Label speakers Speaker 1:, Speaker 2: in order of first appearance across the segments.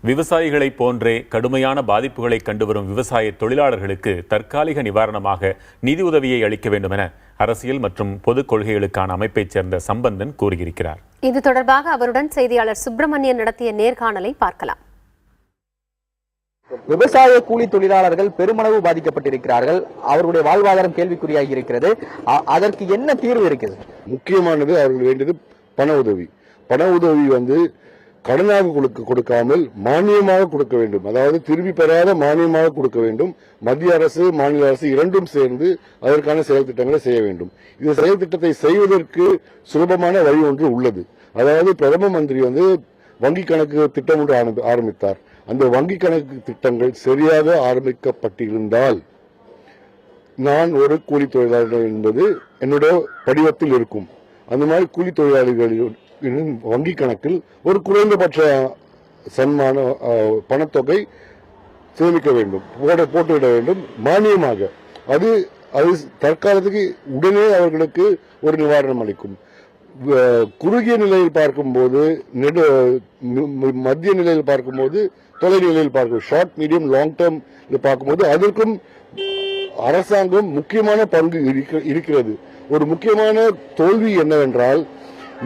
Speaker 1: விவசாயிகளைப் போன்றே கடுமையான பாதிப்புகளை கண்டுவரும் விவசாய தொழிலாளர்களுக்கு தற்காலிக நிவாரணமாக நிதியுதவியை அளிக்க வேண்டும் என அரசியல் மற்றும் பொதுக் கொள்கைகளுக்கான அமைப்பைச் சேர்ந்த சம்பந்தன் கூறியிருக்கிறார்.
Speaker 2: இது தொடர்பாக அவருடன் செய்தியாளர் சுப்பிரமணியன் நடத்திய நேர்காணலை பார்க்கலாம்.
Speaker 3: விவசாய கூலி தொழிலாளர்கள் பெருமளவு பாதிக்கப்பட்டிருக்கிறார்கள். அவர்களுடைய வாழ்வாதாரம் கேள்விக்குறியாகி இருக்கிறது. அதற்கு என்ன தீர்வு இருக்குது?
Speaker 4: முக்கியமானது அவர்கள் வேண்டியது பண உதவி. பண உதவி கடனாக கொடுக்காமல் மானியமாக கொடுக்க வேண்டும். அதாவது திரும்பி பெறாத மானியமாக கொடுக்க வேண்டும். மத்திய அரசு மாநில அரசு இரண்டும் சேர்ந்து அதற்கான செயல் திட்டங்களை செய்ய வேண்டும். இந்த செயல் திட்டத்தை செய்வதற்கு சுலபமான வழி ஒன்று உள்ளது. அதாவது பிரதம மந்திரி வங்கி கணக்கு திட்டம் ஒன்று ஆரம்பித்தார். அந்த வங்கி கணக்கு திட்டங்கள் சரியாக ஆரம்பிக்கப்பட்டிருந்தால் நான் ஒரு கூலி தொழிலாளர் என்பது என்னுடைய படிவத்தில் இருக்கும். அந்த மாதிரி கூலி தொழிலாளிகளின் வங்கி கணக்கில் ஒரு குறைந்தபட்ச சன்மான பணத்தொகை சேமிக்க வேண்டும், போட்டுவிட வேண்டும் மானியமாக. அது தற்காலத்துக்கு உடனே அவர்களுக்கு ஒரு நிவாரணம் அளிக்கும். குறுகிய நிலையில் பார்க்கும்போது, மத்திய நிலையில் பார்க்கும்போது, தொலைநிலையில் பார்க்கும், ஷார்ட் மீடியம் லாங் டேர்ம் பார்க்கும்போது அதற்கும் அரசாங்கம் முக்கியமான பங்கு இருக்கிறது. ஒரு முக்கியமான தோல்வி என்னவென்றால்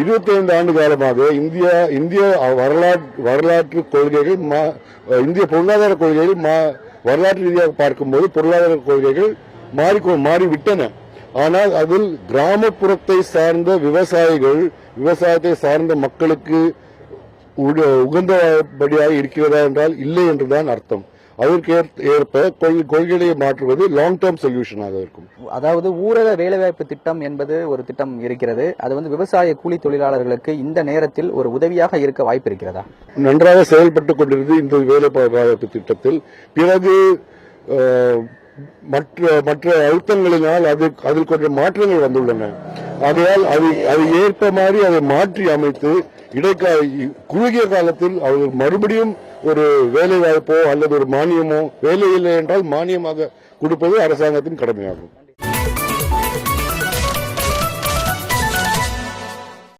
Speaker 4: 25 ஆண்டு காலமாக இந்திய வரலாற்று கொள்கைகள், இந்திய பொருளாதார கொள்கைகள் வரலாற்று ரீதியாக பார்க்கும்போது பொருளாதார கொள்கைகள் மாறிவிட்டன. ஆனால் அதில் கிராமப்புறத்தை சார்ந்த விவசாயத்தை சார்ந்த மக்களுக்கு உகந்தபடியாக இருக்கிறதா என்றால் இல்லை என்றுதான் அர்த்தம். அதற்கு ஏற்ப கொள்கைகளை மாற்றுவது லாங் டேர்ம் சொல்யூஷனாக இருக்கும்.
Speaker 3: அதாவது ஊரக வேலைவாய்ப்பு திட்டம் என்பது ஒரு திட்டம் இருக்கிறது. அது விவசாய கூலி தொழிலாளர்களுக்கு இந்த நேரத்தில் ஒரு உதவியாக இருக்க வாய்ப்பு இருக்கிறதா?
Speaker 4: நன்றாக செயல்பட்டுக் கொண்டிருந்தது இந்த வேலைவாய்ப்பு திட்டத்தில். பிறகு மற்ற அழுத்தங்களினால் அதில் கொஞ்சம் மாற்றங்கள் வந்துள்ளன. ஆகையால் அதை ஏற்ப மாதிரி அதை மாற்றி அமைத்து குறுகிய காலத்தில் அவர்கள் மறுபடியும் ஒரு வேலை வாய்ப்போ அல்லது ஒரு மானியமோ, வேலை இல்லை என்றால் மானியமாக கொடுப்பது அரசாங்கத்தின் கடமையாகும்.